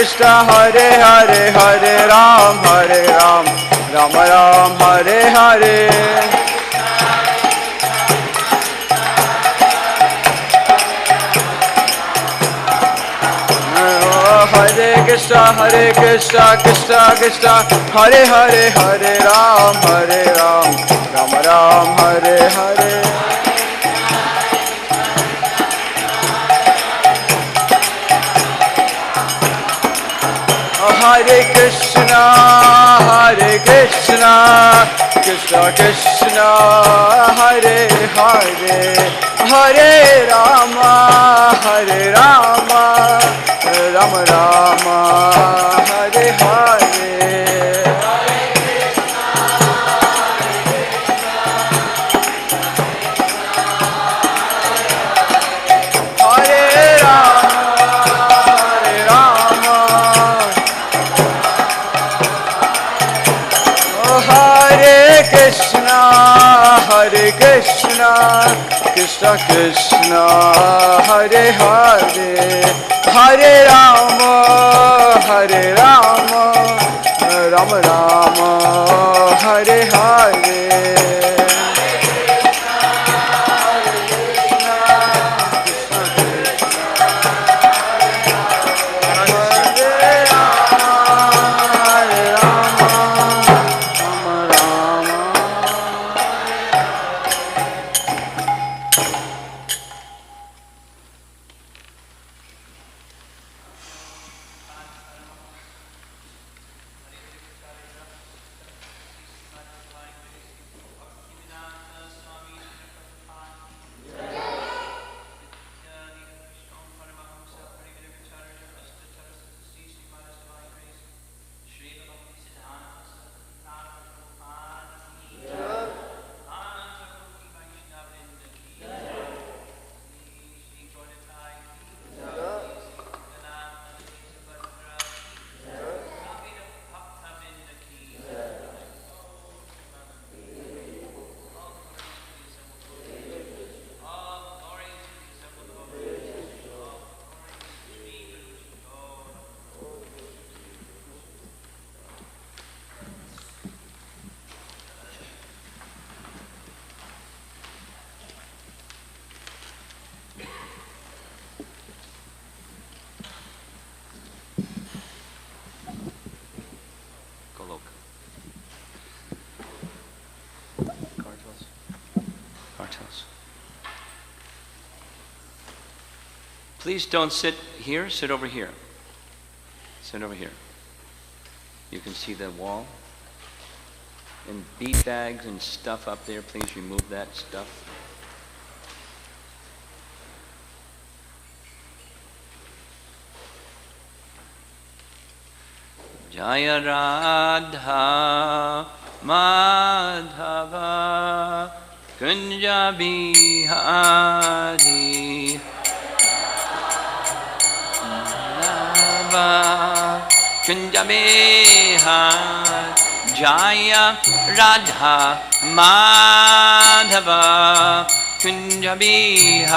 Krishna, Hare Hare, Hare Ram, Ram Ram, Hare Hare. Hare Krishna, Krishna Krishna, Hare Hare, Hare Ram, Ram Ram, Hare Hare. Hare Krishna, Krishna Krishna, Hare Hare, Hare Rama, Ram Rama, Hare Hare. Hare Krishna, Krishna Krishna, Hare Hare, Hare Rama, Ram Rama, Hare Hare. Please don't sit here, sit over here. Sit over here. You can see the wall. And bead bags and stuff up there, please remove that stuff. Jaya Radha Madhava Kunja Bihari Kunja Bihari Jaya Radha Madhava Kunja Bihari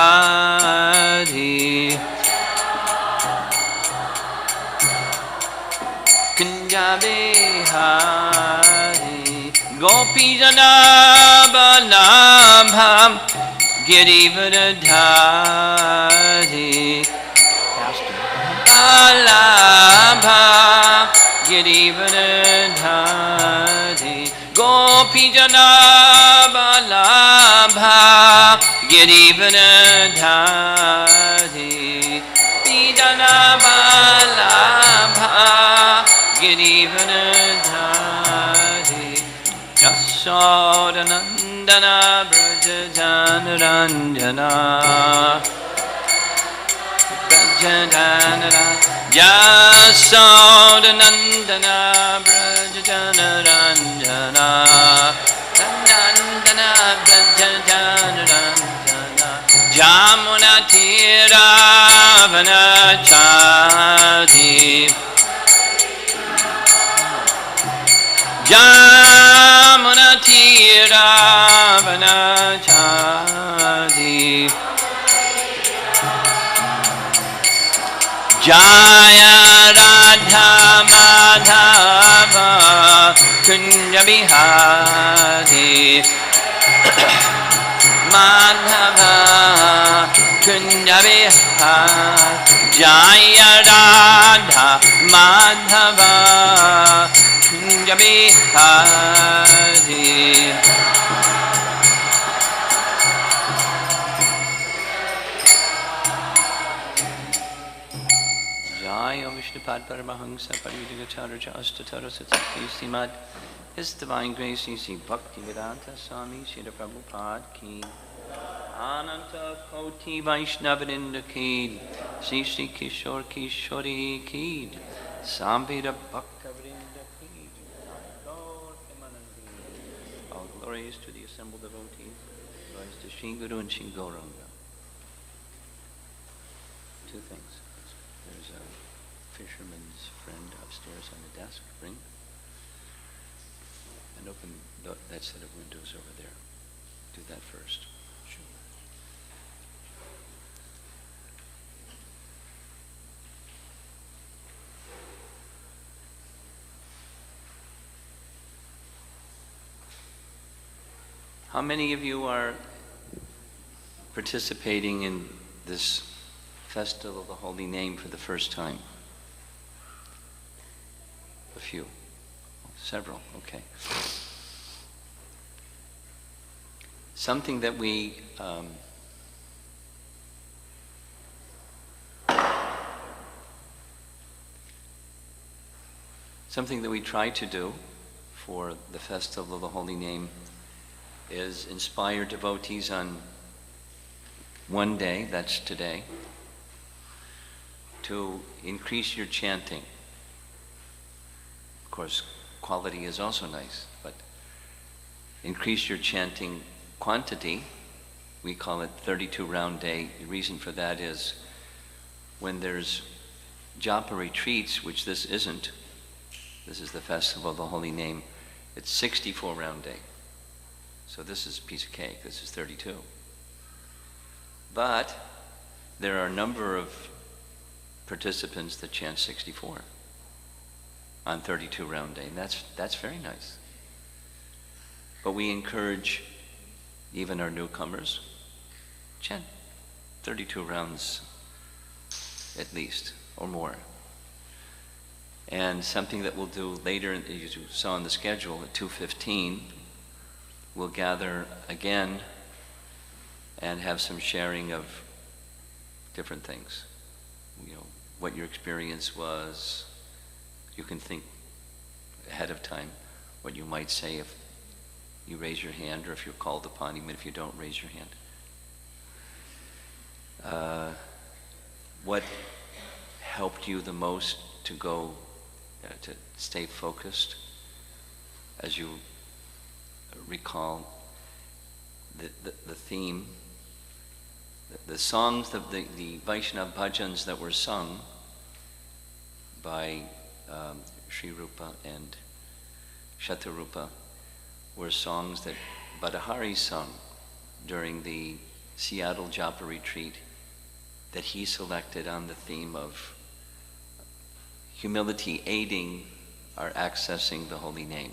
Kunja Bihari Gopi Jana Balabham Girivardhari Balabha Girivardhari Gopi Jana Balabha Girivardhari Pijana Balabha Girivardhari Yasodanandana Brajajanranjana Brajajanranjana Yasodanandana Brajajanranjana Nandana Brajajanranjana Jamuna Tiravana Chadi Jamuna Tiravana Chadi Jaya Radha Jaya Radha Madhava Kunja Bihari. Jaya Vishnupad Paramahansa Parivajacharya Astatara Satsaki Srimad His Divine Grace Sri Bhakti Vedanta Swami Srila Prabhupada Ki Ananta Koti Vaishnavarinda Ki Sri Sri Kishore Kishori Ki Sambhira Bhaktavrinda Ki All glories to the assembled devotees, glories to Sri Guru and Sri Gauranga. Two things. There's a fisherman's friend upstairs on the desk. Bring. And open that set of windows over there. Do that first. Sure. How many of you are participating in this Festival of the Holy Name for the first time? A few. Several, okay. Something that we try to do for the Festival of the Holy Name is inspire devotees on one day, that's today, to increase your chanting. Of course, quality is also nice, but increase your chanting quantity. We call it 32 round day. The reason for that is when there's Japa retreats, which this isn't, this is the Festival of the Holy Name, it's 64 round day. So this is a piece of cake, this is 32. But there are a number of participants that chant 64 on 32 round day, and that's very nice. But we encourage even our newcomers, chant 32 rounds at least, or more. And something that we'll do later, as you saw on the schedule, at 2:15, we'll gather again and have some sharing of different things. You know, what your experience was. You can think ahead of time what you might say if you raise your hand, or if you're called upon, even if you don't raise your hand. What helped you the most to go, to stay focused as you recall the theme, the songs, the Vaishnava bhajans that were sung by Sri Rupa and Shatarupa were songs that Badahari sung during the Seattle Japa retreat that he selected on the theme of humility aiding our accessing the holy name,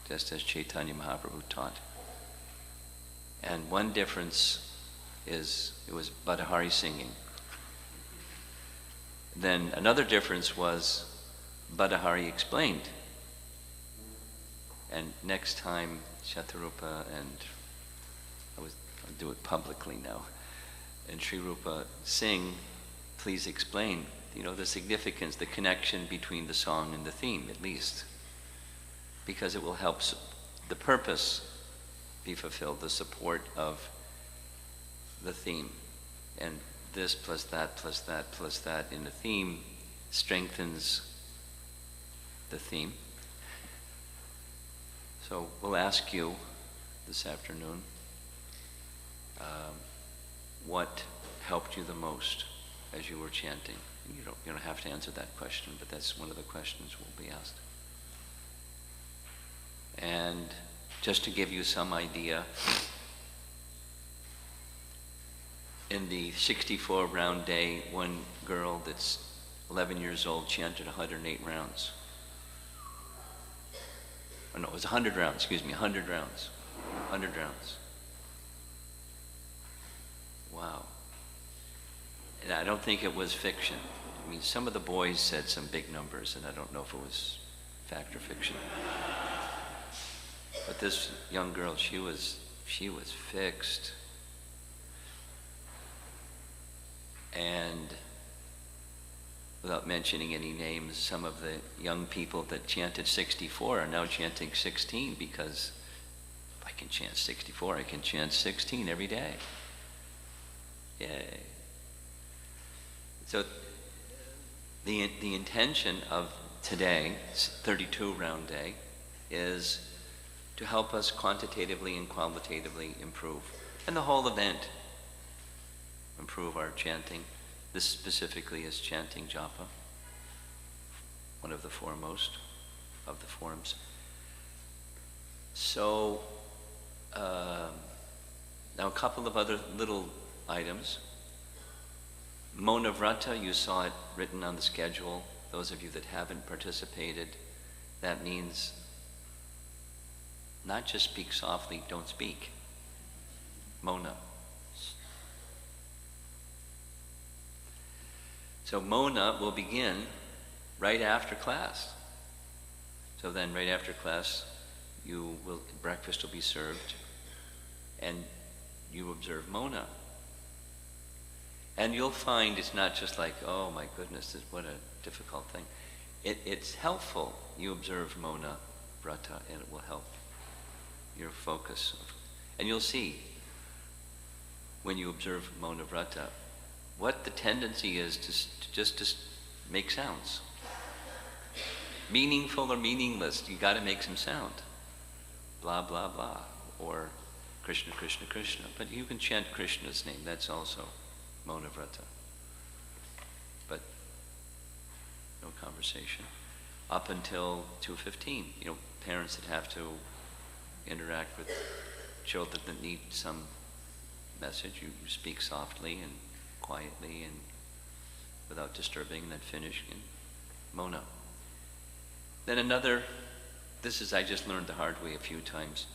just as Chaitanya Mahaprabhu taught. And one difference is it was Badahari singing. Then another difference was Badahari explained. And next time Shatarupa and I'll do it publicly now, and Sri Rupa sing, please explain, the significance, the connection between the song and the theme, at least, because it will help the purpose be fulfilled, the support of the theme. And this plus that plus that plus that in the theme strengthens the theme. So we'll ask you this afternoon what helped you the most as you were chanting. You don't have to answer that question, but that's one of the questions we'll be asked. And just to give you some idea, in the 64 round day, one girl that's 11 years old chanted 108 rounds. Oh no, it was 100 rounds, excuse me, 100 rounds. 100 rounds. Wow. And I don't think it was fiction. I mean, some of the boys said some big numbers, and I don't know if it was fact or fiction. But this young girl, she was fixed. And without mentioning any names, some of the young people that chanted 64 are now chanting 16, because if I can chant 64, I can chant 16 every day. Yay. So the intention of today, 32 round day, is to help us quantitatively and qualitatively improve, and the whole event improve our chanting. This specifically is chanting Japa, one of the foremost of the forms. So now a couple of other little items. Mona Vrata, you saw it written on the schedule. Those of you that haven't participated, that means not just speak softly, don't speak. Mona. So Mona will begin right after class. So then right after class, breakfast will be served, and you observe Mona. And you'll find it's not just like, oh my goodness, what a difficult thing. It's helpful. You observe Mona Vrata, and it will help your focus. And you'll see, when you observe Mona Vrata, what the tendency is to make sounds. Meaningful or meaningless, you got to make some sound. Blah, blah, blah. Or Krishna, Krishna, Krishna. But you can chant Krishna's name. That's also Mona Vrata. But no conversation. Up until 2:15, parents that have to interact with children that need some message, you speak softly and quietly and without disturbing, and then finish in Mona. Then I just learned the hard way a few times.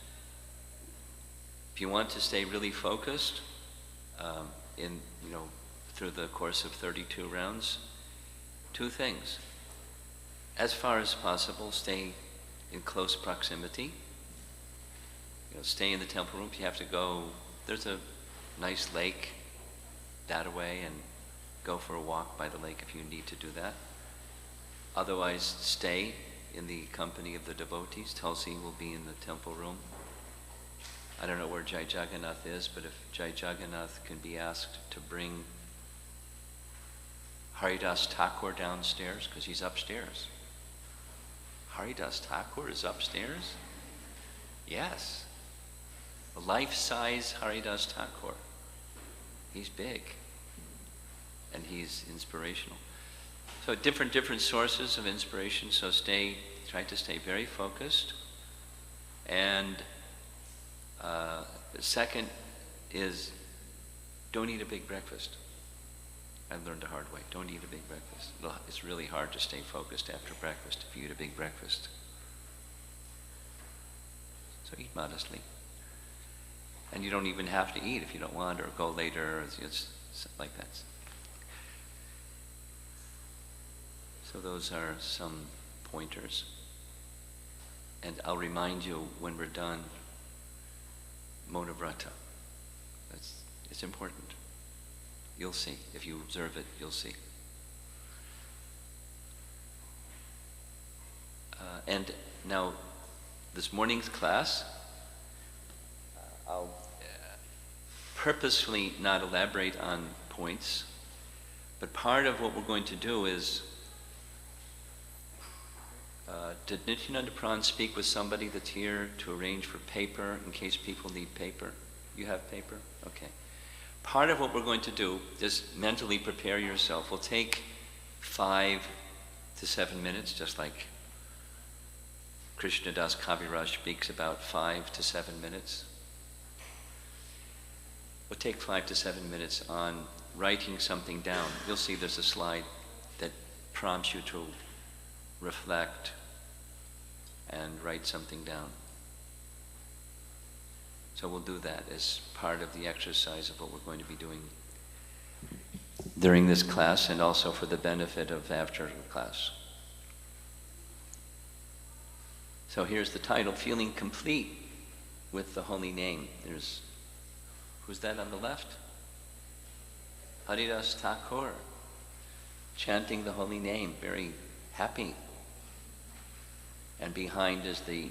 If you want to stay really focused through the course of 32 rounds, two things. As far as possible, stay in close proximity. Stay in the temple room. If you have to go, there's a nice lake that away, and go for a walk by the lake if you need to do that. Otherwise, stay in the company of the devotees. Tulsi will be in the temple room. I don't know where Jai Jagannath is, but if Jai Jagannath can be asked to bring Haridas Thakur downstairs, because he's upstairs. Haridas Thakur is upstairs? Yes. A life-size Haridas Thakur. He's big. And he's inspirational. So different sources of inspiration, so try to stay very focused. And the second is, don't eat a big breakfast. I learned the hard way. Don't eat a big breakfast. It's really hard to stay focused after breakfast if you eat a big breakfast. So eat modestly. And you don't even have to eat if you don't want, or go later, or it's like that. So those are some pointers. And I'll remind you when we're done, Mona Vrata. It's important. You'll see. If you observe it, you'll see. And now, this morning's class, I'll purposefully not elaborate on points, but part of what we're going to do is, did Nityananda Pran speak with somebody that's here to arrange for paper in case people need paper? You have paper? Okay. Part of what we're going to do, just mentally prepare yourself. We'll take 5 to 7 minutes, just like Krishnadas Kaviraj speaks about 5 to 7 minutes. We'll take 5 to 7 minutes on writing something down. You'll see there's a slide that prompts you to reflect and write something down. So we'll do that as part of the exercise of what we're going to be doing during this class and also for the benefit of after the class. So here's the title, Feeling Complete with the Holy Name. There's, who's that on the left? Haridas Thakur, chanting the Holy Name, very happy. And behind is the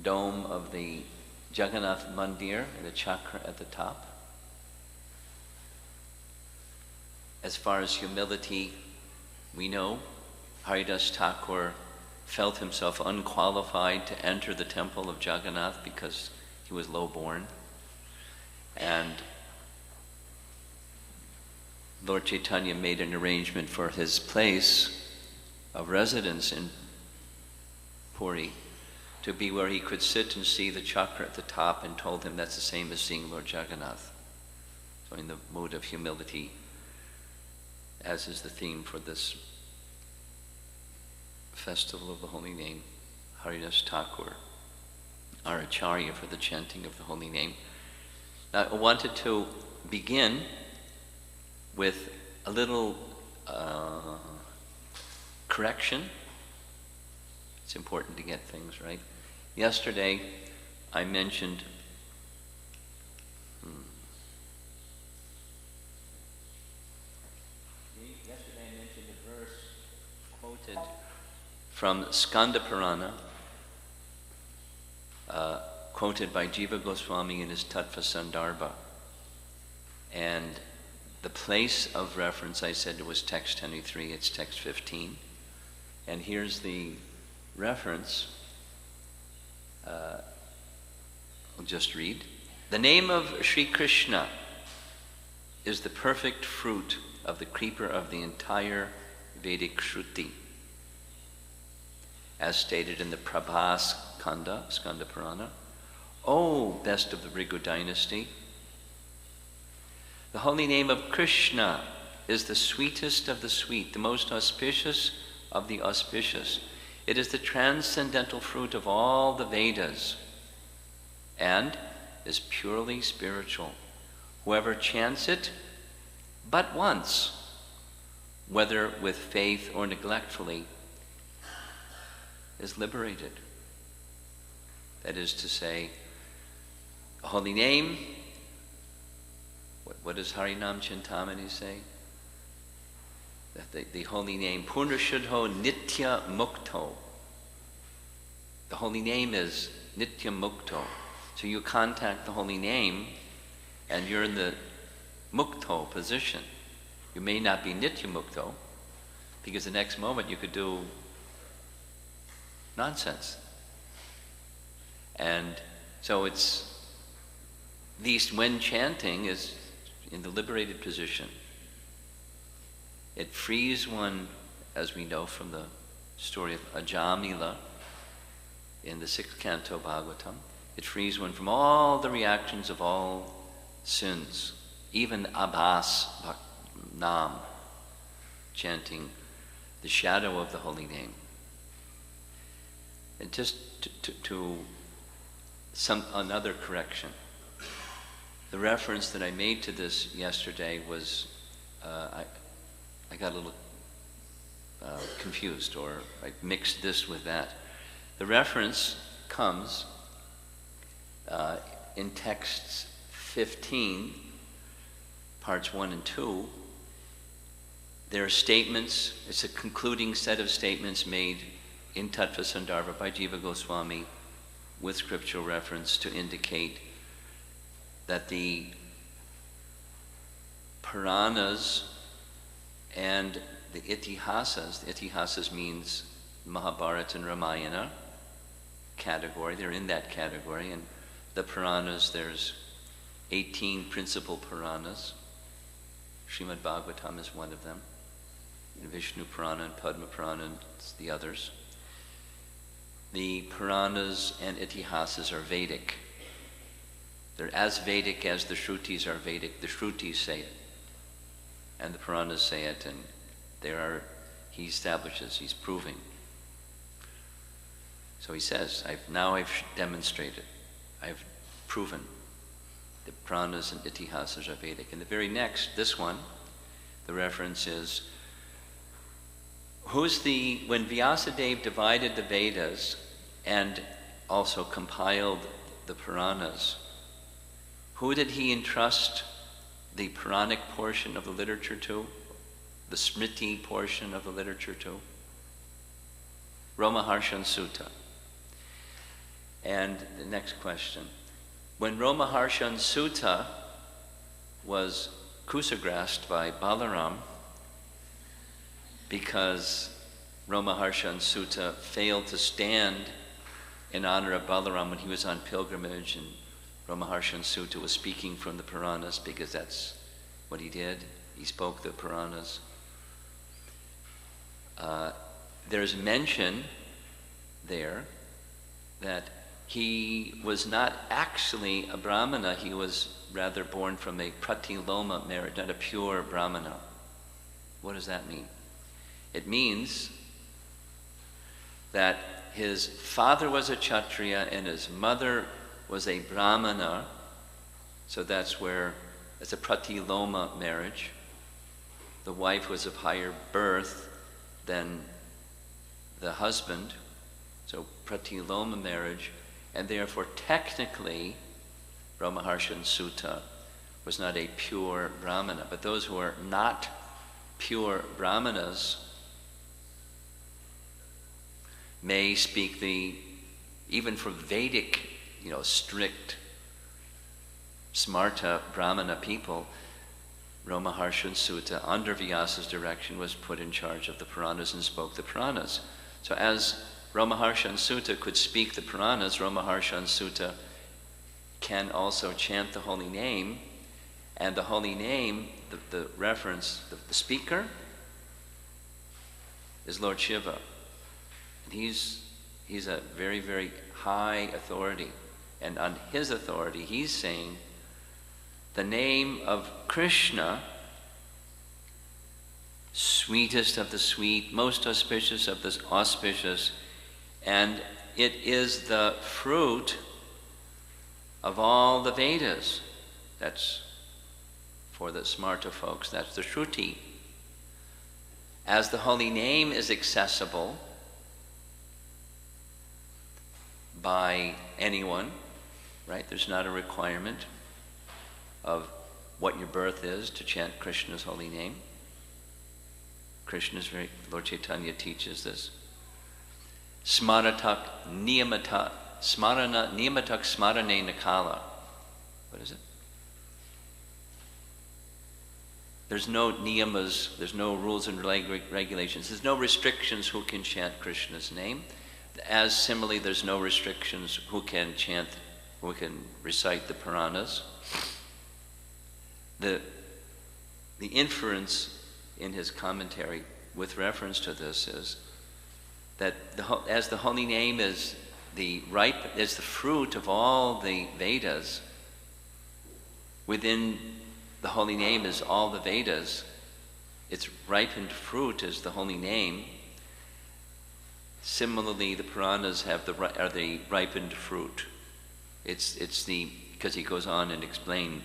dome of the Jagannath Mandir, and the chakra at the top. As far as humility, we know Haridas Thakur felt himself unqualified to enter the temple of Jagannath because he was low-born. And Lord Chaitanya made an arrangement for his place of residence in Puri to be where he could sit and see the chakra at the top, and told him that's the same as seeing Lord Jagannath. So in the mood of humility, as is the theme for this Festival of the Holy Name, Haridas Thakur, our Acharya for the chanting of the Holy Name. Now, I wanted to begin with a little correction. It's important to get things right. Yesterday, I mentioned a verse quoted from Skanda Purana, quoted by Jiva Goswami in his Tattva Sandarbha. And the place of reference, I said it was text 23, it's text 15. And here's the reference. I'll just read. The name of Sri Krishna is the perfect fruit of the creeper of the entire Vedic Shruti, as stated in the Prabhas Skanda, Skanda Purana. O best of the Rigu dynasty, the holy name of Krishna is the sweetest of the sweet, the most auspicious of the auspicious. It is the transcendental fruit of all the Vedas and is purely spiritual. Whoever chants it but once, whether with faith or neglectfully, is liberated. That is to say, a holy name, what does Harinam Chintamani say? That the holy name, Purnashuddho Nitya Mukto. The holy name is Nitya Mukto. So you contact the holy name and you're in the Mukto position. You may not be Nitya Mukto, because the next moment you could do nonsense. And so it's, at least when chanting is in the liberated position, it frees one, as we know from the story of Ajamila in the 6th canto Bhagavatam, it frees one from all the reactions of all sins, even Abhas Nam, chanting the shadow of the holy name. And just to another correction. The reference that I made to this yesterday was, I got a little confused, or I mixed this with that. The reference comes in texts 15, parts 1 and 2. There are statements, it's a concluding set of statements made in Tattva Sandarbha by Jiva Goswami with scriptural reference to indicate that the Puranas and the Itihasas means Mahabharata and Ramayana category, they're in that category, and the Puranas, there's 18 principal Puranas. Srimad Bhagavatam is one of them. Vishnu Purana and Padma Purana and the others. The Puranas and Itihasas are Vedic. They're as Vedic as the Shrutis are Vedic. The Shrutis say it, and the Puranas say it, and he establishes, he's proving. So he says, I've demonstrated, I've proven The Puranas and Itihasas are Vedic. And the very next, this one, the reference is, when Vyasadeva divided the Vedas and also compiled the Puranas, who did he entrust the Puranic portion of the literature to? The Smriti portion of the literature to? Romaharshan Sutta. And the next question. When Romaharshan Sutta was kusagrased by Balaram, because Romaharshan Sutta failed to stand in honor of Balaram when he was on pilgrimage, and Romaharshan Sutta was speaking from the Puranas because that's what he did. He spoke the Puranas. There's mention there that he was not actually a Brahmana, he was rather born from a pratiloma marriage, not a pure Brahmana. What does that mean? It means that his father was a Kshatriya and his mother was a Brahmana, so that's where it's a pratiloma marriage. The wife was of higher birth than the husband, so pratiloma marriage, and therefore technically Romaharshan Sutta was not a pure Brahmana. But those who are not pure Brahmanas may speak even for Vedic, strict Smarta Brahmana people, Romaharshan Sutta, under Vyasa's direction, was put in charge of the Puranas and spoke the Puranas. So as Romaharshan Sutta could speak the Puranas, Romaharshan Sutta can also chant the holy name, and the holy name, the reference, the speaker, is Lord Shiva. And he's a very, very high authority, and on his authority he's saying the name of Krishna, sweetest of the sweet, most auspicious of the auspicious, and it is the fruit of all the Vedas. That's for the smarta folks, that's the Shruti. As the holy name is accessible by anyone, right? There's not a requirement of what your birth is to chant Krishna's holy name. Lord Chaitanya teaches this. Smaratak niyamata, smarana niyamatak smarane nakala. What is it? There's no niyamas, there's no rules and regulations. There's no restrictions who can chant Krishna's name. As similarly, there's no restrictions who can recite the Puranas. The inference in his commentary with reference to this is that as the holy name is the fruit of all the Vedas, within the holy name is all the Vedas, its ripened fruit is the holy name. Similarly, the Puranas are the ripened fruit. Because he goes on and explains,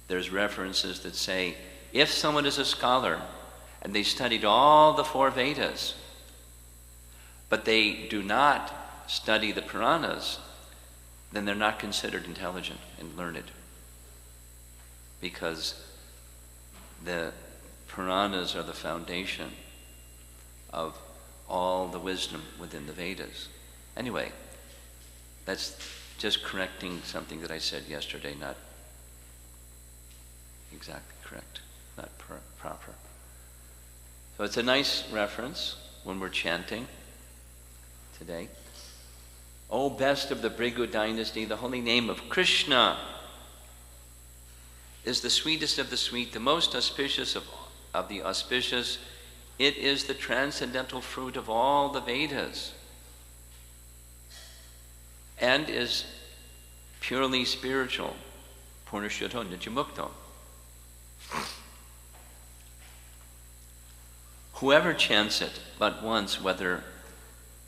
there's references that say, if someone is a scholar and they studied all the 4 Vedas, but they do not study the Puranas, then they're not considered intelligent and learned. Because the Puranas are the foundation of all the wisdom within the Vedas. Anyway, that's just correcting something that I said yesterday, not exactly correct, not proper. So it's a nice reference when we're chanting today. O best of the Bhrigu dynasty, the holy name of Krishna is the sweetest of the sweet, the most auspicious of the auspicious. It is the transcendental fruit of all the Vedas and is purely spiritual. Purnashuddho Nityamukto. Whoever chants it but once, whether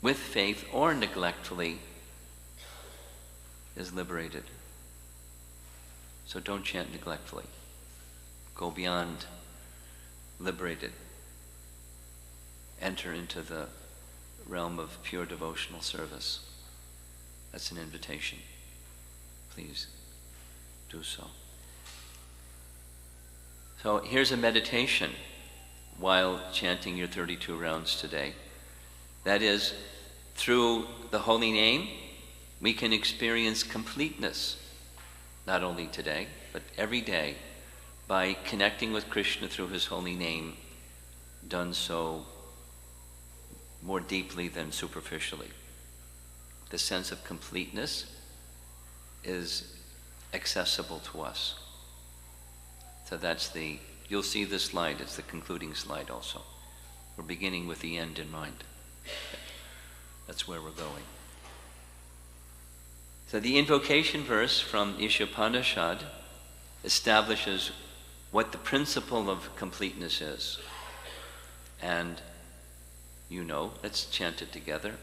with faith or neglectfully, is liberated. So don't chant neglectfully. Go beyond liberated. Enter into the realm of pure devotional service. That's an invitation. Please do so. So here's a meditation while chanting your 32 rounds today. That is, through the holy name, we can experience completeness, not only today, but every day, by connecting with Krishna through his holy name, done so more deeply than superficially. The sense of completeness is accessible to us. So that's you'll see this slide, it's the concluding slide also. We're beginning with the end in mind. That's where we're going. So the invocation verse from Ishopanishad establishes what the principle of completeness is. And you know, let's chant it together.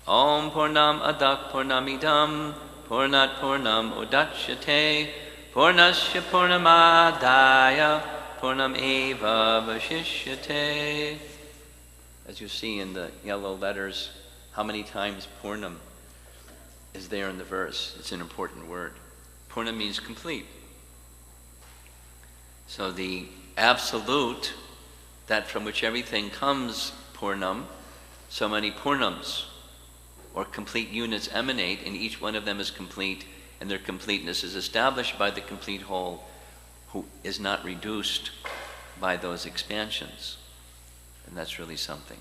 Om Purnam Adak Purnamidam Purnat Purnam Udachyate Purnasya Purnamadaya Purnam Eva Vashishyate. As you see in the yellow letters, how many times Purnam is there in the verse? It's an important word. Purna means complete. So the absolute, that from which everything comes, Purnam, so many Purnams, or complete units emanate, and each one of them is complete, and their completeness is established by the complete whole, who is not reduced by those expansions. And that's really something.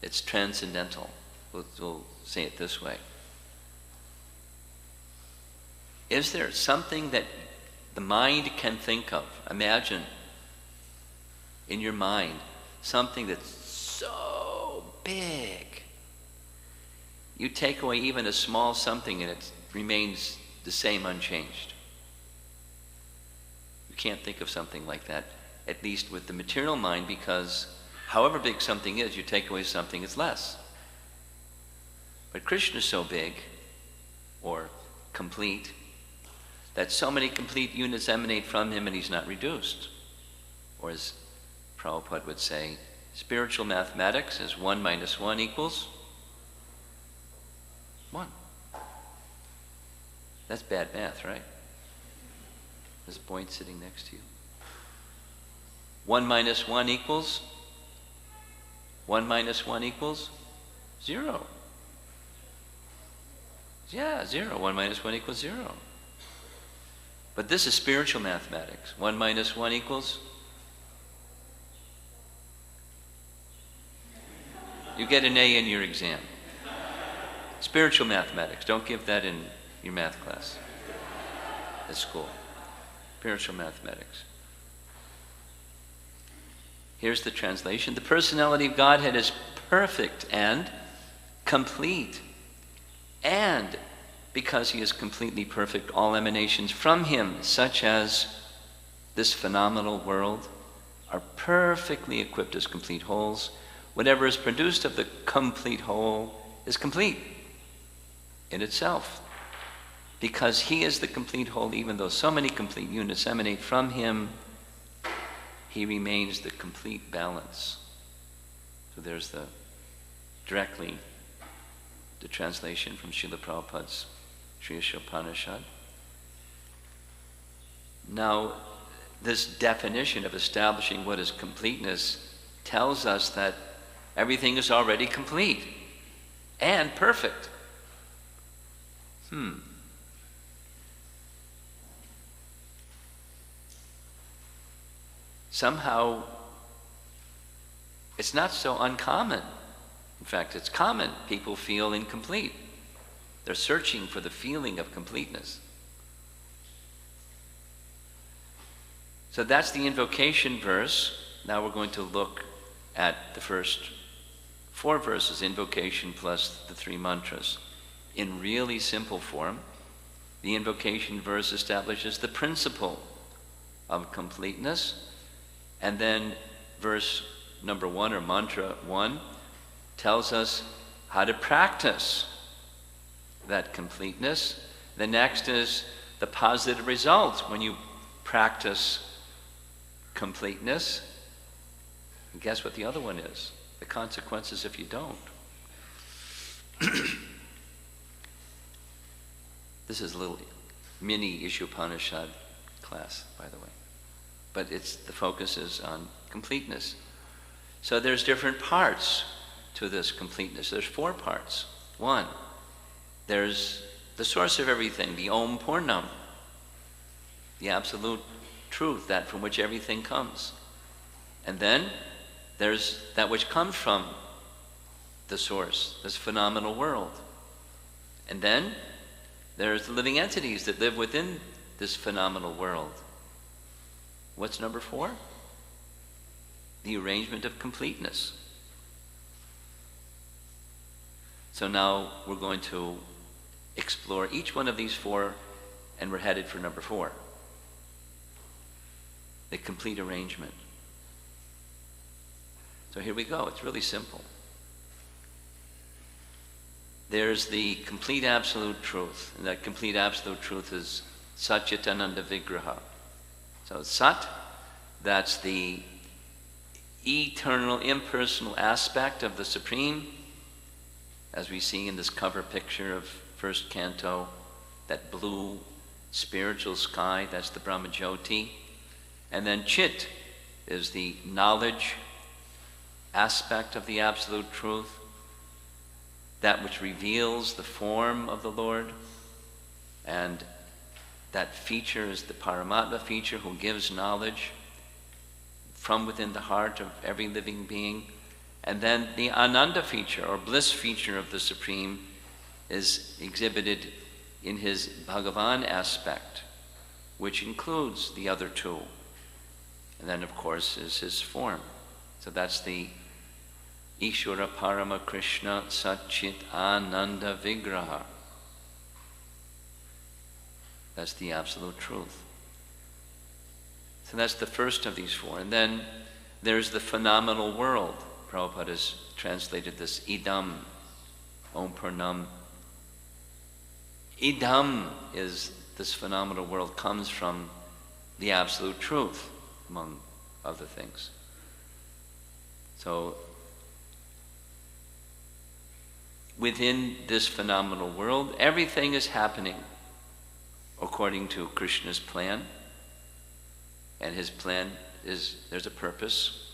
It's transcendental. We'll say it this way. Is there something that the mind can think of? Imagine in your mind something that's so big. You take away even a small something and it remains the same, unchanged. You can't think of something like that, at least with the material mind, because however big something is, you take away something, it's less. But Krishna is so big, or complete, that so many complete units emanate from him and he's not reduced. Or as Prabhupada would say, spiritual mathematics is 1 minus 1 equals 1. That's bad math, right? There's a point sitting next to you. 1 minus 1 equals 1 minus 1 equals 0. Yeah, 0. 1 minus 1 equals 0. But this is spiritual mathematics. 1 minus 1 equals? You get an A in your exam. Spiritual mathematics. Don't give that in your math class at school. Spiritual mathematics. Here's the translation. The personality of Godhead is perfect and complete. And because he is completely perfect, all emanations from him, such as this phenomenal world, are perfectly equipped as complete wholes. Whatever is produced of the complete whole is complete in itself. Because he is the complete whole, even though so many complete units emanate from him, he remains the complete balance. So there's directly the translation from Srila Prabhupada's Sri Ishopanishad. Now, this definition of establishing what is completeness tells us that everything is already complete and perfect. Somehow, it's not so uncommon. In fact, it's common. People feel incomplete. They're searching for the feeling of completeness. So that's the invocation verse. Now we're going to look at the first 4 verses, invocation plus the 3 mantras. In really simple form, the invocation verse establishes the principle of completeness, and then verse number 1, or mantra 1, tells us how to practice that completeness. The next is the positive results when you practice completeness. And guess what the other one is? The consequences if you don't. This is a little mini Ishopanishad class, by the way. But the focus is on completeness. So there's different parts to this completeness. There's 4 parts. 1, there's the source of everything, the Om Purnam, the absolute truth, that from which everything comes. And then there's that which comes from the source, this phenomenal world. And then there's the living entities that live within this phenomenal world. What's number 4? The arrangement of completeness. So now we're going to explore each one of these 4, and we're headed for number 4. The complete arrangement. So here we go. It's really simple. There's the complete absolute truth, and that complete absolute truth is Satchitananda Vigraha. So Sat, that's the eternal, impersonal aspect of the Supreme, as we see in this cover picture of first canto, that blue spiritual sky, that's the Brahmajyoti. And then Chit is the knowledge aspect of the absolute truth, that which reveals the form of the Lord. And that feature is the Paramatma feature, who gives knowledge from within the heart of every living being. And then the Ananda feature, or bliss feature of the Supreme, is exhibited in his Bhagavan aspect, which includes the other 2. And then, of course, is his form. So that's the Ishvara Parama Krishna Satchit Ananda Vigraha. That's the absolute truth. So that's the first of these 4. And then there's the phenomenal world. Prabhupada has translated this idam, Om Purnam. Idam is this phenomenal world, comes from the absolute truth, among other things. So within this phenomenal world, everything is happening according to Krishna's plan. And his plan is, there's a purpose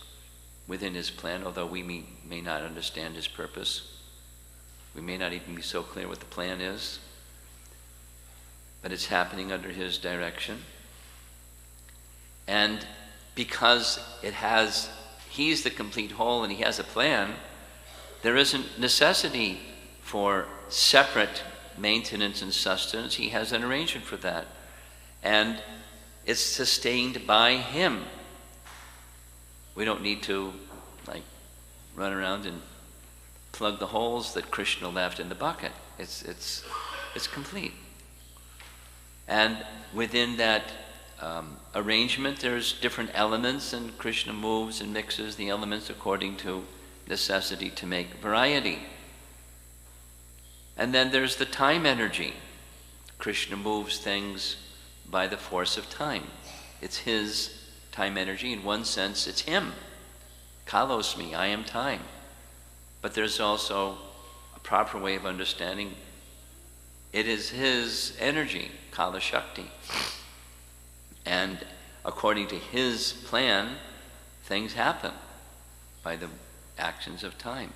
within his plan, although we may not understand his purpose. We may not even be so clear what the plan is. But it's happening under his direction. And because he's the complete whole and he has a plan, there isn't necessity for separate maintenance and sustenance. He has an arrangement for that. And it's sustained by him. We don't need to run around and plug the holes that Krishna left in the bucket. It's complete. And within that arrangement, there's different elements, and Krishna moves and mixes the elements according to necessity to make variety. And then there's the time energy. Krishna moves things by the force of time. It's his time energy. In one sense, it's him. Kalosmi, I am time. But there's also a proper way of understanding it is his energy, Kala Shakti. And according to his plan, things happen by the actions of time.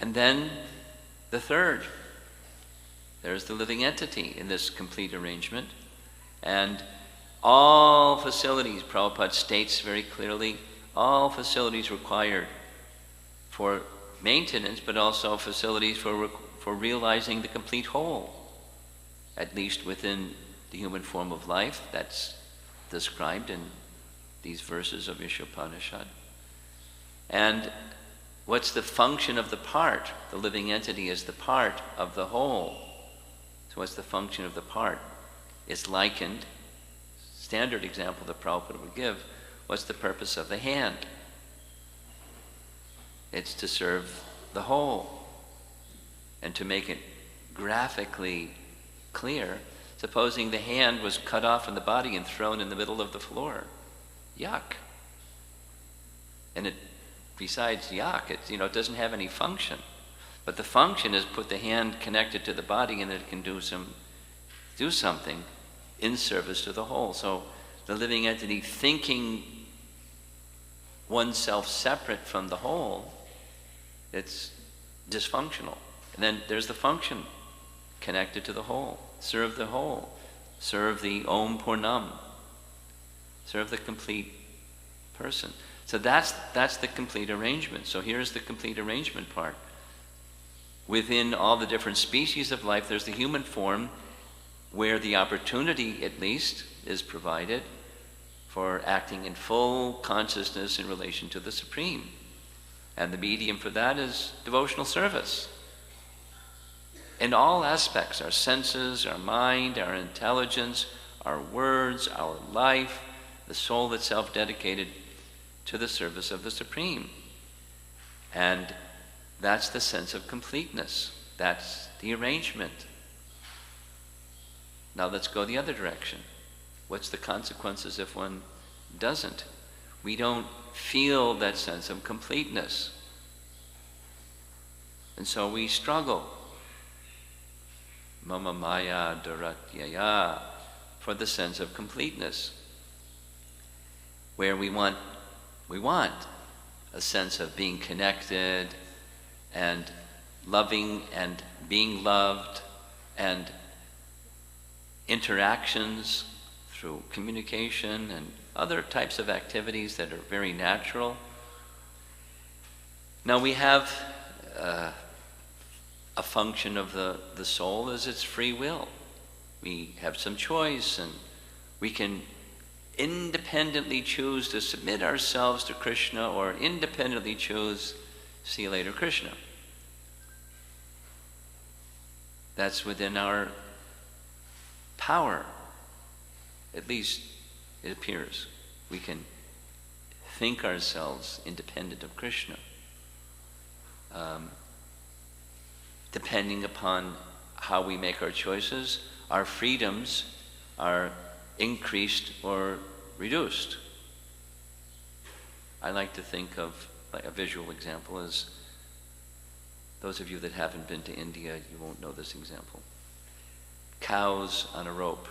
And then the third, there's the living entity in this complete arrangement. And all facilities, Prabhupada states very clearly, all facilities required for maintenance, but also facilities for realizing the complete whole, at least within the human form of life that's described in these verses of Ishopanishad. And what's the function of the part? The living entity is the part of the whole. So what's the function of the part? It's likened, standard example that Prabhupada would give, what's the purpose of the hand? It's to serve the whole. And to make it graphically clear, Supposing the hand was cut off from the body and thrown in the middle of the floor. Yuck. And it, besides yuck, it doesn't have any function. But the function is put the hand connected to the body and it can do something in service to the whole. So the living entity thinking oneself separate from the whole, it's dysfunctional. And then there's the function connected to the whole. Serve the whole. Serve the Om Purnam. Serve the complete person. So that's the complete arrangement. So here's the complete arrangement part. Within all the different species of life, there's the human form where the opportunity, at least, is provided for acting in full consciousness in relation to the Supreme. And the medium for that is devotional service. In all aspects, our senses, our mind, our intelligence, our words, our life, the soul itself dedicated to the service of the Supreme. And that's the sense of completeness. That's the arrangement. Now let's go the other direction. What's the consequences if one doesn't? We don't feel that sense of completeness. And so we struggle. Mama maya duratyaya, for the sense of completeness, where we want a sense of being connected and loving and being loved, and interactions through communication and other types of activities that are very natural. Now we have a function of the soul is its free will. We have some choice, and we can independently choose to submit ourselves to Krishna, or independently choose, see you later, Krishna. That's within our power. At least it appears. We can think ourselves independent of Krishna. Depending upon how we make our choices, our freedoms are increased or reduced. I like to think of, like, a visual example is, those of you that haven't been to India, you won't know this example. Cows on a rope.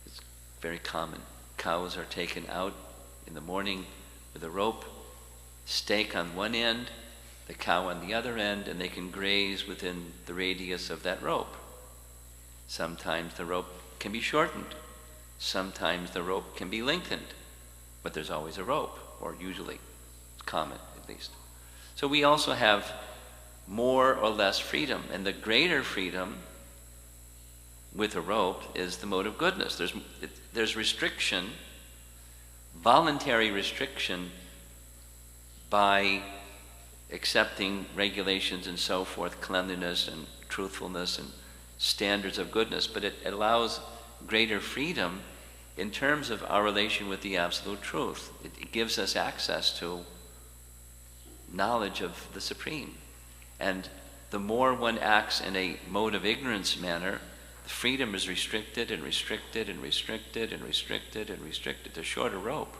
It's very common. Cows are taken out in the morning with a rope, stake on one end, the cow on the other end, and they can graze within the radius of that rope. Sometimes the rope can be shortened. Sometimes the rope can be lengthened. But there's always a rope, or usually. It's common, at least. So we also have more or less freedom. And the greater freedom with a rope is the mode of goodness. There's restriction, voluntary restriction, by accepting regulations and so forth, cleanliness and truthfulness and standards of goodness, but it allows greater freedom in terms of our relation with the absolute truth. It gives us access to knowledge of the Supreme. And the more one acts in a mode of ignorance manner, the freedom is restricted and restricted and restricted and restricted and restricted. The shorter rope.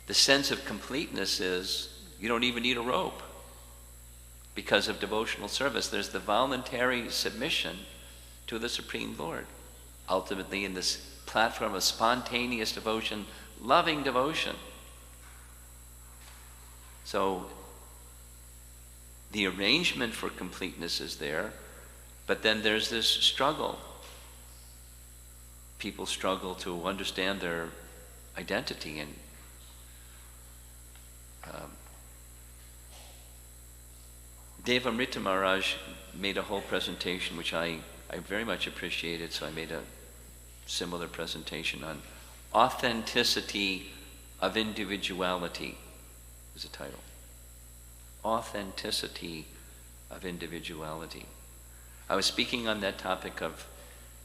The sense of completeness is you don't even need a rope because of devotional service. There's the voluntary submission to the Supreme Lord. Ultimately, in this platform of spontaneous devotion, loving devotion. So the arrangement for completeness is there, but then there's this struggle. People struggle to understand their identity, and Devamrita Maharaj made a whole presentation which I very much appreciated, so I made a similar presentation on authenticity of individuality is the title. Authenticity of individuality. I was speaking on that topic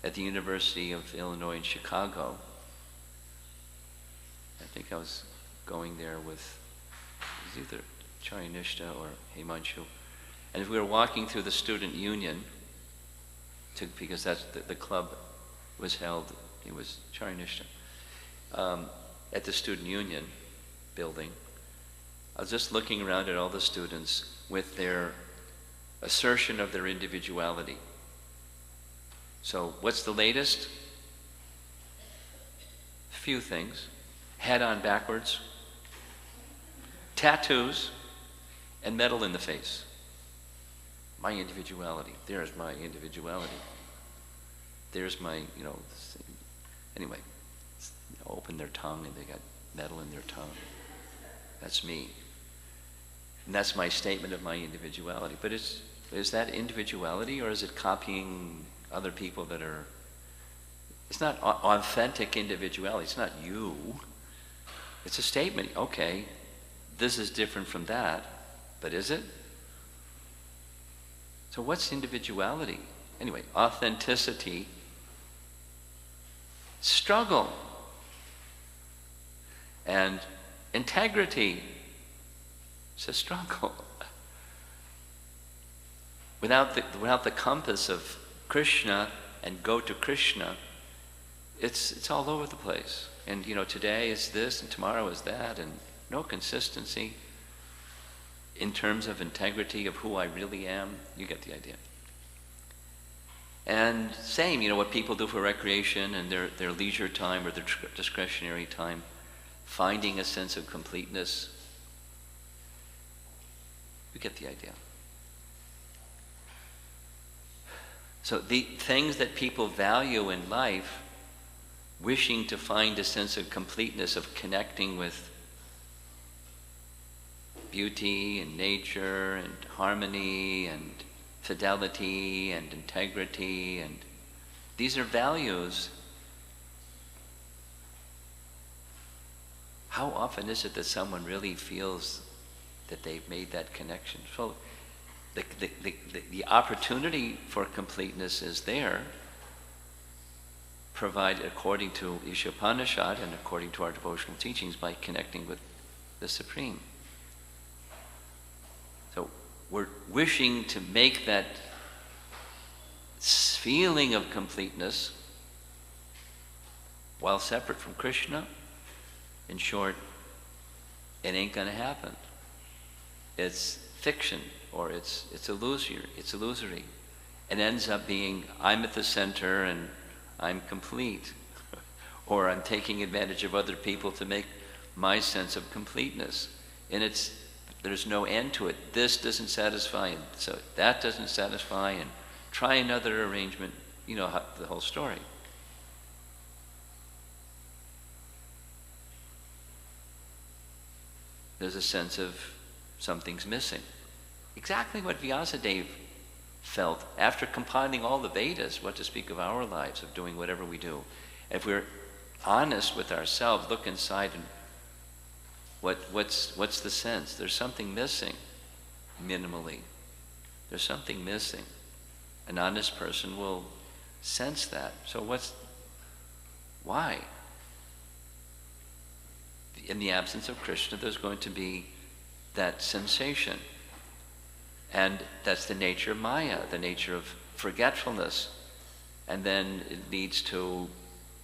at the University of Illinois in Chicago. I think I was going there with either Charinishta or Himanshu. And we were walking through the student union, because that's the club was held, it was Charanishta, at the Student Union building. I was just looking around at all the students with their assertion of their individuality. So what's the latest? Few things. Hat on backwards, tattoos, and metal in the face. My individuality. There's my individuality. There's my, anyway, open their tongue and they got metal in their tongue. That's me. And that's my statement of my individuality. But is that individuality, or is it copying other people that are... It's not authentic individuality. It's not you. It's a statement. Okay, this is different from that, but is it? So what's individuality? Anyway, authenticity, struggle, and integrity. It's a struggle. Without the compass of Krishna and go to Krishna, it's all over the place. And today is this and tomorrow is that, and no consistency in terms of integrity of who I really am. You get the idea. And same, what people do for recreation and their leisure time or their discretionary time, finding a sense of completeness. You get the idea. So the things that people value in life, wishing to find a sense of completeness, of connecting with beauty and nature and harmony and fidelity and integrity, and these are values. How often is it that someone really feels that they've made that connection? So the opportunity for completeness is there, provided according to Ishopanishad and according to our devotional teachings, by connecting with the Supreme. So we're wishing to make that feeling of completeness while separate from Krishna. In short, it ain't going to happen. It's fiction, or it's illusory. It ends up being, I'm at the center and I'm complete, or I'm taking advantage of other people to make my sense of completeness. And there's no end to it. This doesn't satisfy, and so that doesn't satisfy, and try another arrangement. The whole story. There's a sense of something's missing. Exactly what Vyasadeva felt after compiling all the Vedas, what to speak of our lives, of doing whatever we do. If we're honest with ourselves, look inside, and what's the sense? There's something missing, minimally. There's something missing. An honest person will sense that. So why? In the absence of Krishna, there's going to be that sensation. And that's the nature of Maya, the nature of forgetfulness. And then it leads to,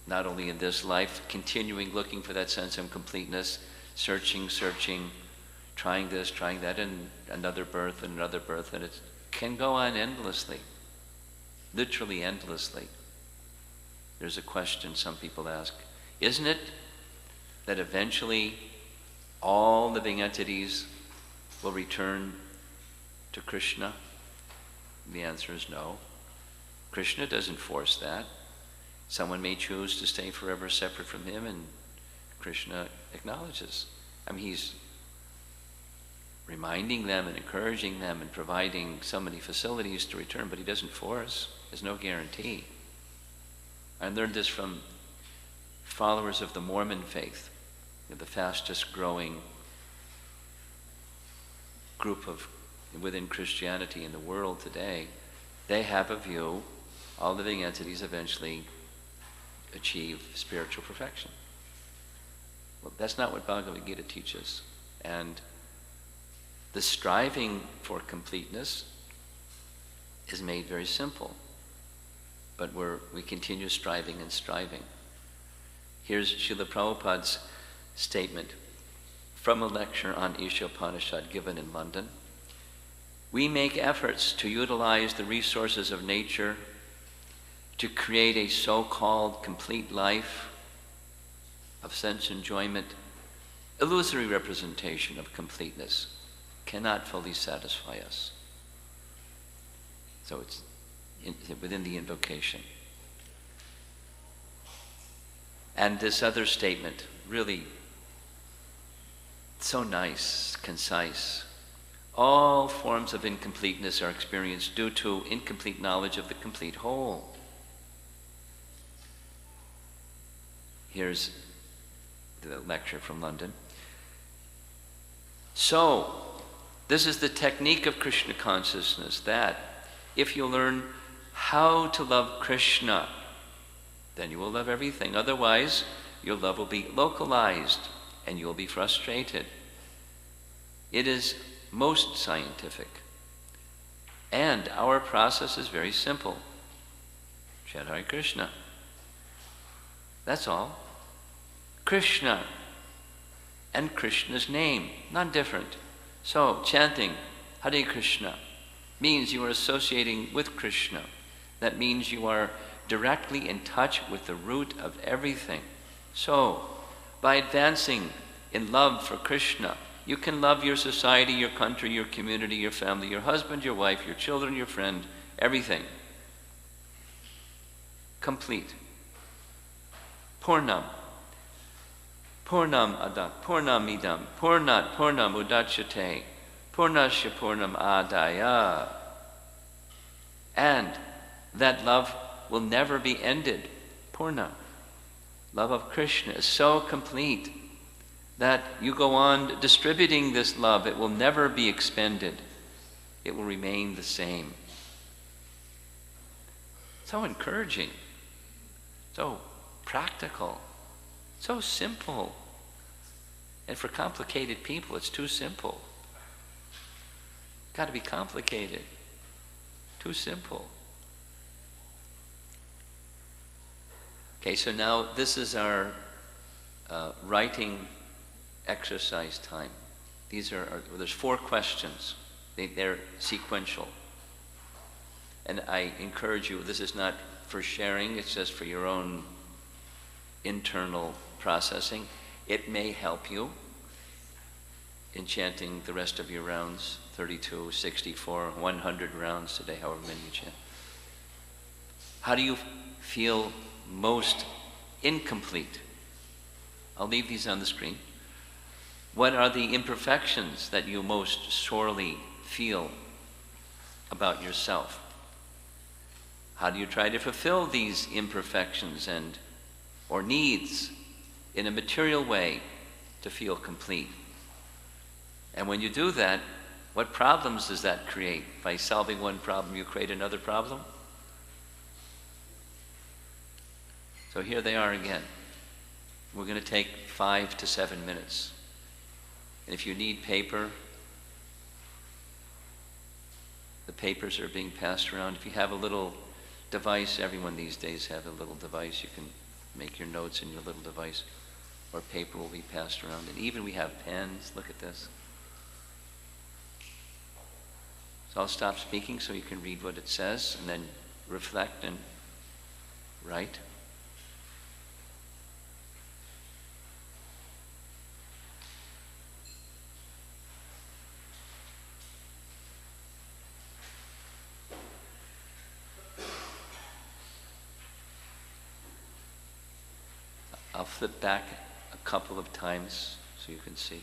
not only in this life, continuing looking for that sense of completeness, searching, trying this, trying that, and another birth, and it can go on endlessly, literally endlessly. There's a question some people ask, isn't it that eventually all living entities will return to Krishna? The answer is no. Krishna doesn't force that. Someone may choose to stay forever separate from him, and Krishna acknowledges. He's reminding them and encouraging them and providing so many facilities to return, but he doesn't force. There's no guarantee. I learned this from followers of the Mormon faith, the fastest growing group within Christianity in the world today. They have a view, all living entities eventually achieve spiritual perfection. Well, that's not what Bhagavad Gita teaches. And the striving for completeness is made very simple. but we continue striving and striving. Here's Srila Prabhupada's statement from a lecture on Ishopanishad given in London. We make efforts to utilize the resources of nature to create a so-called complete life of sense enjoyment. Illusory representation of completeness cannot fully satisfy us. So it's within the invocation. And this other statement, really so nice, concise. All forms of incompleteness are experienced due to incomplete knowledge of the complete whole. Here's the lecture from London. So, this is the technique of Krishna consciousness, that if you learn how to love Krishna, then you will love everything. Otherwise, your love will be localized and you'll be frustrated. It is most scientific. And our process is very simple. Chant Hare Krishna. That's all. Krishna and Krishna's name, not different. So, chanting Hare Krishna means you are associating with Krishna. That means you are directly in touch with the root of everything. So, by advancing in love for Krishna, you can love your society, your country, your community, your family, your husband, your wife, your children, your friend, everything. Complete. Purnam. Purnam adat, Purnam idam, Purnat, Purnam udachyate, Purnasya Purnam adaya. And that love will never be ended. Purna. Love of Krishna is so complete that you go on distributing this love. It will never be expended. It will remain the same. So encouraging. So practical. So simple. And for complicated people, it's too simple. Got to be complicated. Too simple. Okay, so now this is our writing exercise time. There's 4 questions. They're sequential. And I encourage you, this is not for sharing, it's just for your own internal processing. It may help you in chanting the rest of your rounds, 32, 64, 100 rounds today, however many you chant. How do you feel most incomplete? I'll leave these on the screen. What are the imperfections that you most sorely feel about yourself? How do you try to fulfill these imperfections or needs in a material way to feel complete? And when you do that, what problems does that create? By solving one problem, you create another problem? So here they are again. We're going to take 5 to 7 minutes. And if you need paper, the papers are being passed around. If you have a little device, everyone these days have a little device. You can make your notes in your little device, or paper will be passed around. And even we have pens. Look at this. So I'll stop speaking so you can read what it says and then reflect and write. I'll flip back a couple of times so you can see.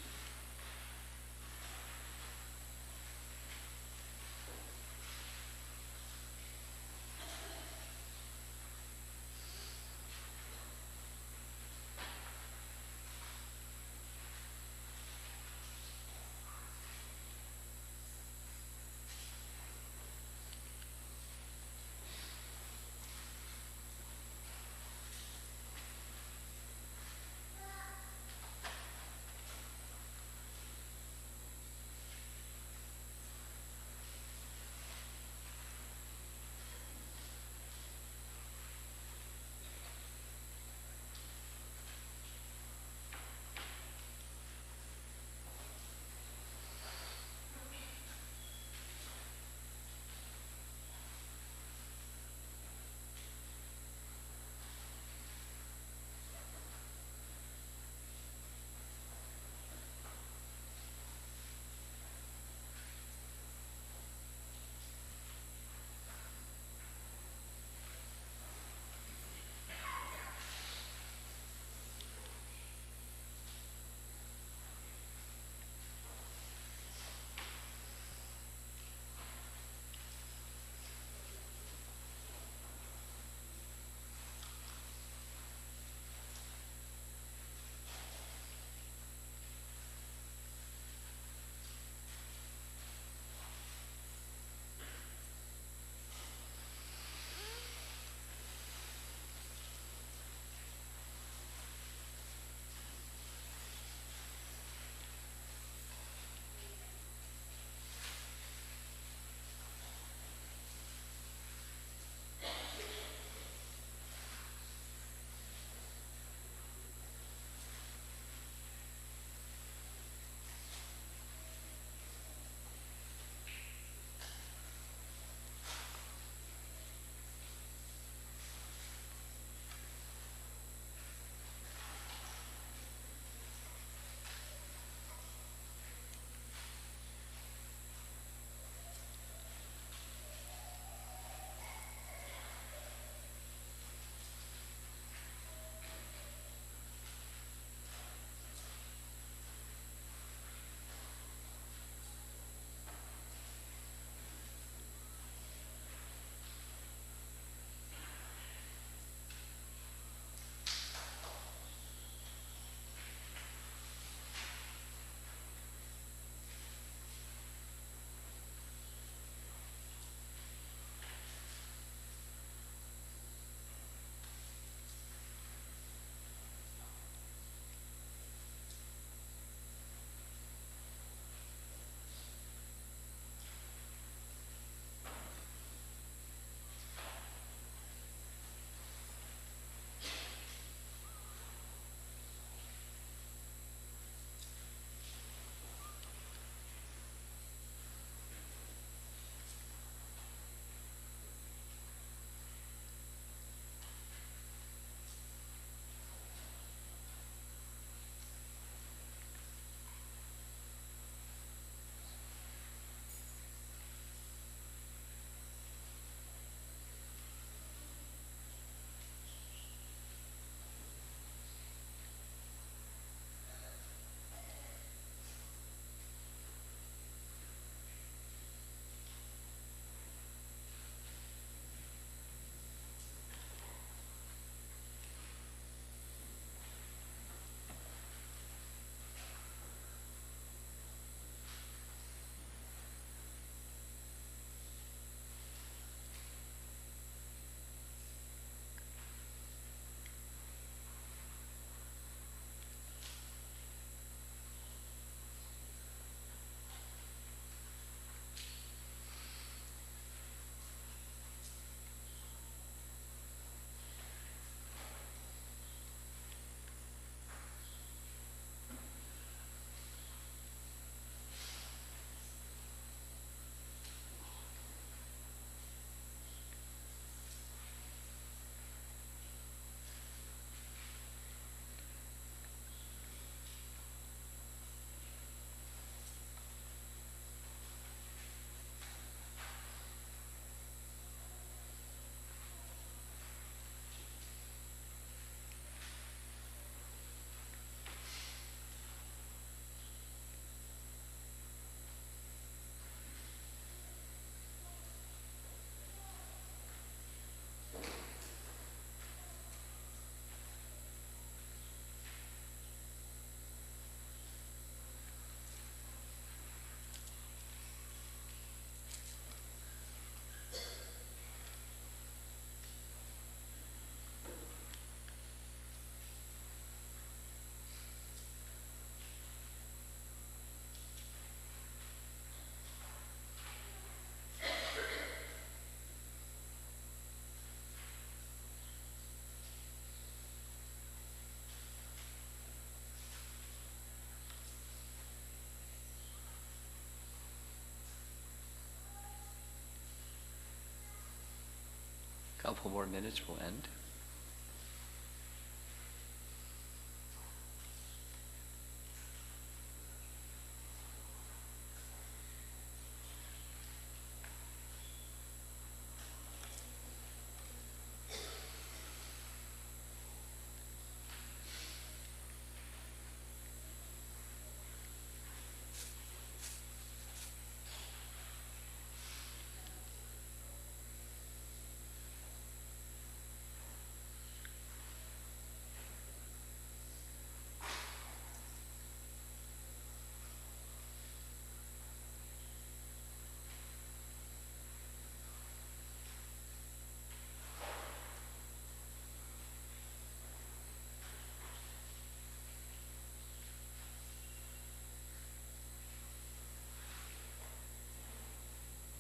Couple more minutes, we'll end.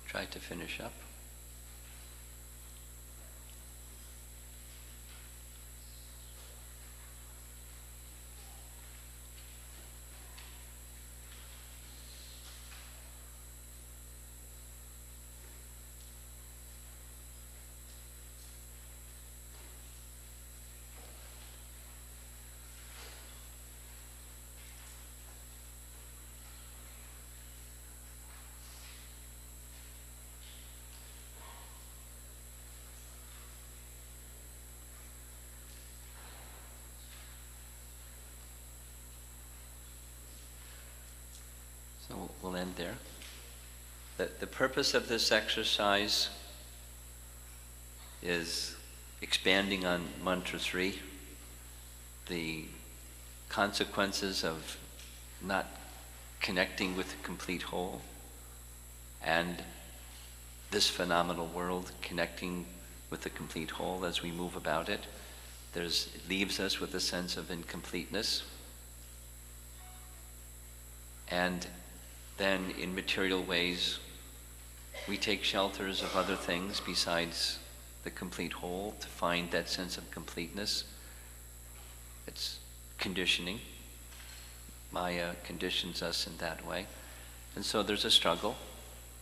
Try to finish up. So we'll end there. The purpose of this exercise is expanding on mantra 3, the consequences of not connecting with the complete whole, and this phenomenal world connecting with the complete whole as we move about it. It leaves us with a sense of incompleteness. And then in material ways, we take shelters of other things besides the complete whole to find that sense of completeness. It's conditioning. Maya conditions us in that way. And so there's a struggle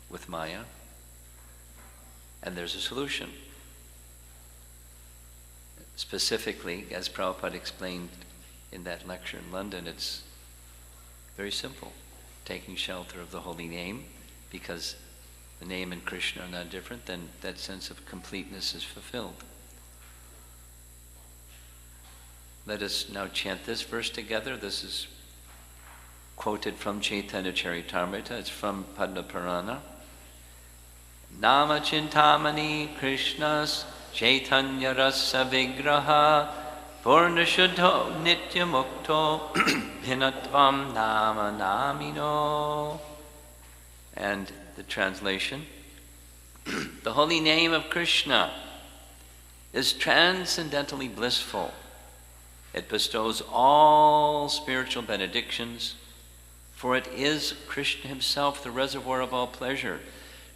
with Maya, and there's a solution. Specifically, as Prabhupada explained in that lecture in London, it's very simple. Taking shelter of the holy name, because the name and Krishna are not different, then that sense of completeness is fulfilled. Let us now chant this verse together. This is quoted from Chaitanya Charitamrita. It's from Padma Purana. Nama Chintamani Krishnas Chaitanya Rasa Vigraha Purna Shuddho Nitya Mukto Hinatvam Nama Namino. And the translation. The holy name of Krishna is transcendently blissful. It bestows all spiritual benedictions, for it is Krishna himself, the reservoir of all pleasure.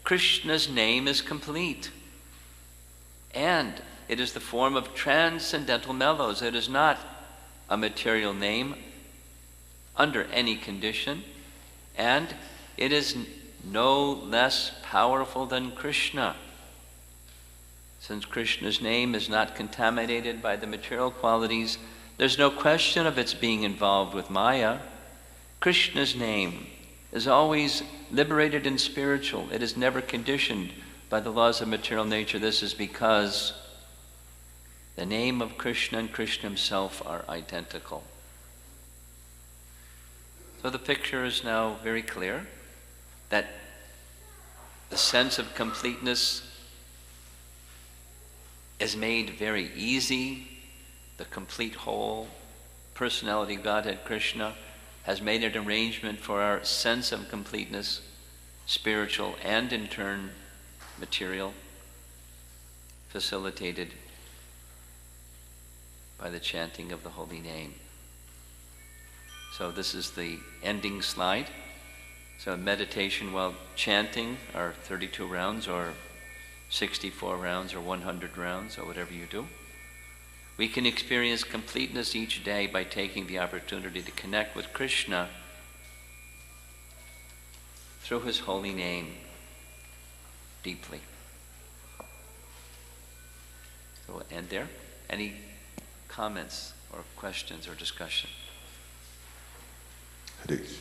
Krishna's name is complete, and it is the form of transcendental mellows. It is not a material name under any condition, and it is no less powerful than Krishna. Since Krishna's name is not contaminated by the material qualities, there's no question of its being involved with Maya. Krishna's name is always liberated and spiritual. It is never conditioned by the laws of material nature. This is because the name of Krishna and Krishna himself are identical. So the picture is now very clear that the sense of completeness is made very easy. The complete whole personality of Godhead Krishna has made an arrangement for our sense of completeness, spiritual and in turn material, facilitated by the chanting of the holy name. So this is the ending slide. So meditation while chanting are 32 rounds or 64 rounds or 100 rounds or whatever you do. We can experience completeness each day by taking the opportunity to connect with Krishna through his holy name deeply. So we'll end there. Any comments or questions or discussion? Please.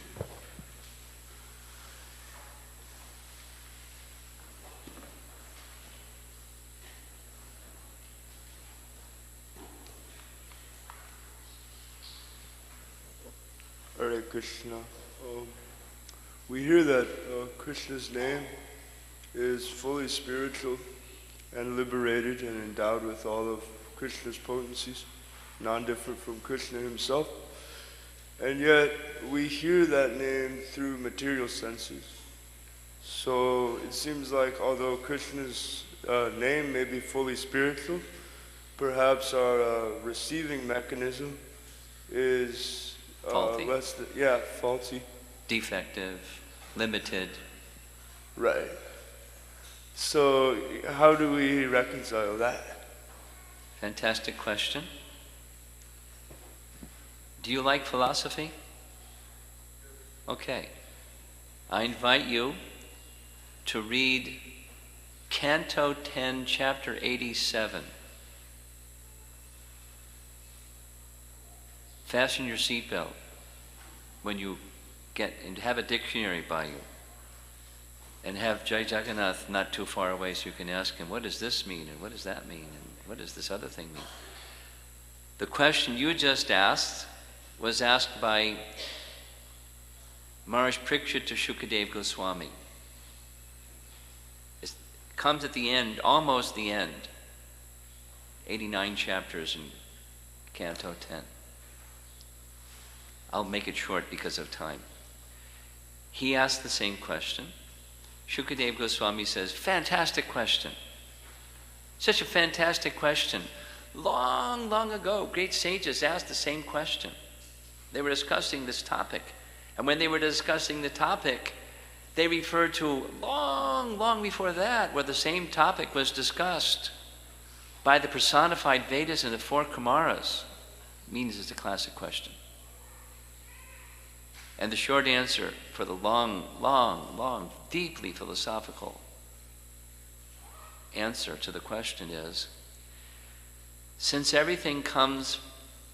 Hare Krishna. We hear that Krishna's name is fully spiritual and liberated and endowed with all of Krishna's potencies, non-different from Krishna himself. And yet we hear that name through material senses. So it seems like although Krishna's name may be fully spiritual, perhaps our receiving mechanism is Faulty. Faulty. Defective, limited. Right. So how do we reconcile that? Fantastic question. Do you like philosophy? Okay. I invite you to read Canto 10, Chapter 87. Fasten your seatbelt when you get, and have a dictionary by you. And have Jai Jagannath not too far away so you can ask him, what does this mean, and what does that mean, and what does this other thing mean? The question you just asked was asked by Maharaj Parikshit to Shukadev Goswami. It comes at the end, almost the end, 89 chapters in Canto 10. I'll make it short because of time. He asked the same question. Shukadev Goswami says, fantastic question. Such a fantastic question. Long, long ago, great sages asked the same question. They were discussing this topic. And when they were discussing the topic, they referred to long, long before that, where the same topic was discussed by the personified Vedas and the four Kumaras. Means it's a classic question. And the short answer for the long, long, long, deeply philosophical answer to the question is, since everything comes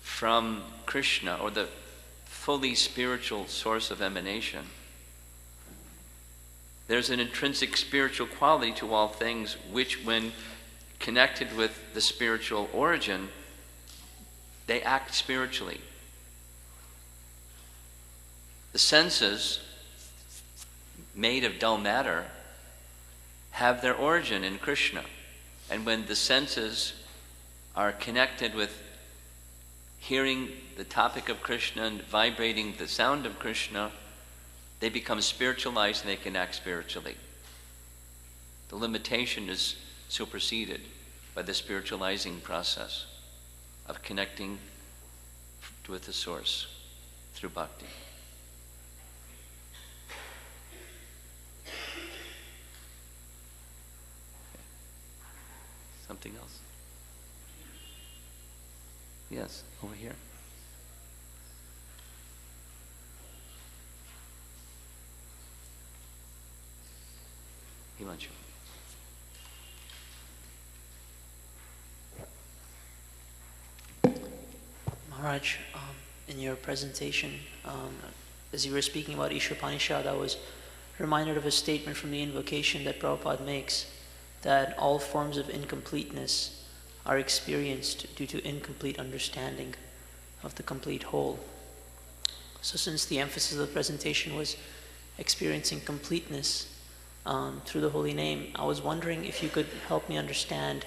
from Krishna, or the fully spiritual source of emanation, there's an intrinsic spiritual quality to all things which, when connected with the spiritual origin, they act spiritually. The senses, made of dull matter, have their origin in Krishna. And when the senses are connected with hearing the topic of Krishna and vibrating the sound of Krishna, they become spiritualized and they can act spiritually. The limitation is superseded by the spiritualizing process of connecting with the source through bhakti. Something else? Yes, over here. Himanshu. Maharaj, in your presentation, as you were speaking about Ishopanishad, I was reminded of a statement from the invocation that Prabhupada makes, that all forms of incompleteness are experienced due to incomplete understanding of the complete whole. So since the emphasis of the presentation was experiencing completeness through the holy name, I was wondering if you could help me understand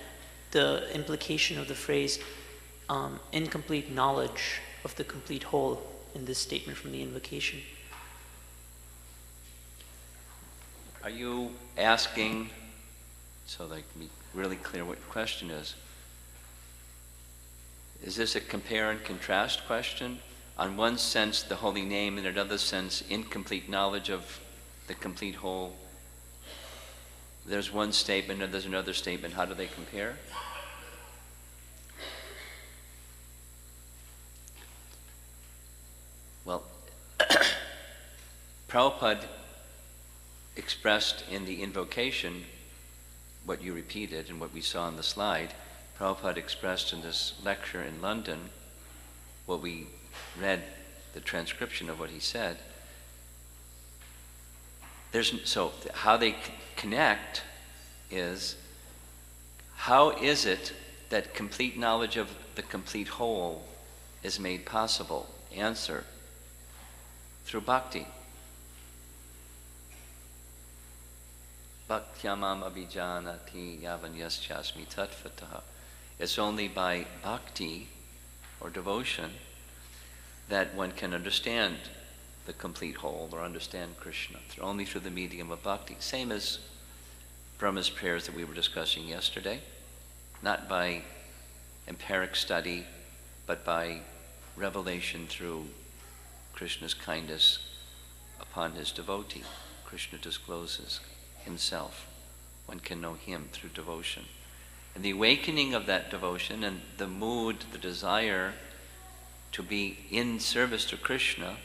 the implication of the phrase incomplete knowledge of the complete whole in this statement from the invocation. Are you asking, so that I can be really clear what your question is this a compare and contrast question? On one sense, the holy name, and in another sense, incomplete knowledge of the complete whole. There's one statement and there's another statement. How do they compare? Well, Prabhupada expressed in the invocation what you repeated and what we saw on the slide, Prabhupada expressed in this lecture in London, what we read, the transcription of what he said. So how they connect is, how is it that complete knowledge of the complete whole is made possible? Answer, through bhakti. Bhaktyamam abhijanati yavanyaschasmi tattvataha. It's only by bhakti, or devotion, that one can understand the complete whole, or understand Krishna, only through the medium of bhakti. Same as Brahma's prayers that we were discussing yesterday, not by empiric study, but by revelation through Krishna's kindness upon his devotee. Krishna discloses himself. One can know him through devotion. And the awakening of that devotion and the mood, the desire to be in service to Krishna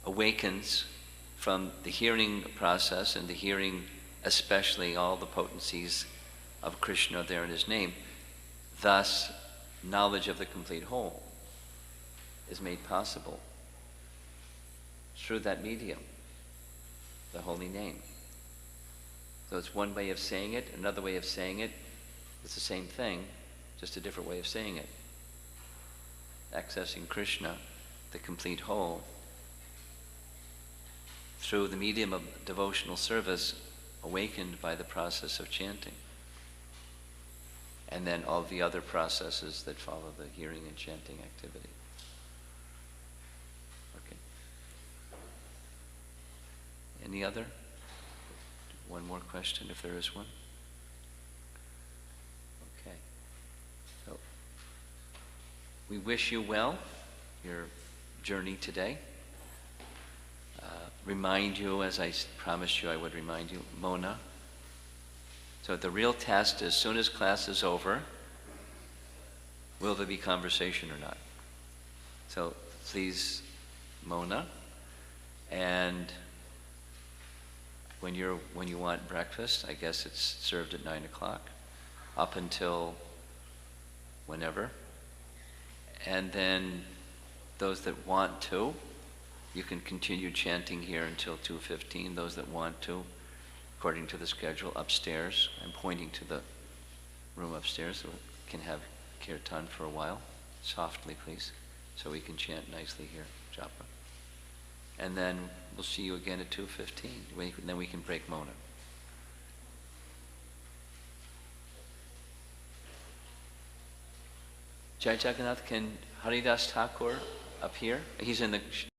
awakens from the hearing process, and the hearing especially all the potencies of Krishna there in his name. Thus, knowledge of the complete whole is made possible through that medium, the holy name. So it's one way of saying it. Another way of saying it, it's the same thing, just a different way of saying it. Accessing Krishna, the complete whole, through the medium of devotional service, awakened by the process of chanting. And then all the other processes that follow the hearing and chanting activity. Okay. Any other? One more question, if there is one. Okay. So, we wish you well, your journey today. Remind you, as I promised you I would remind you, Mona. So the real test, as soon as class is over, will there be conversation or not? So please, Mona, and when you want breakfast, I guess it's served at 9 o'clock, up until whenever. And then those that want to, you can continue chanting here until 2:15. Those that want to, according to the schedule, upstairs. I'm pointing to the room upstairs so we can have kirtan for a while. Softly, please, so we can chant nicely here, Japa. And then we'll see you again at 2:15. Then we can break Mona. Jai Jagannath, can Haridas Thakur up here? He's in the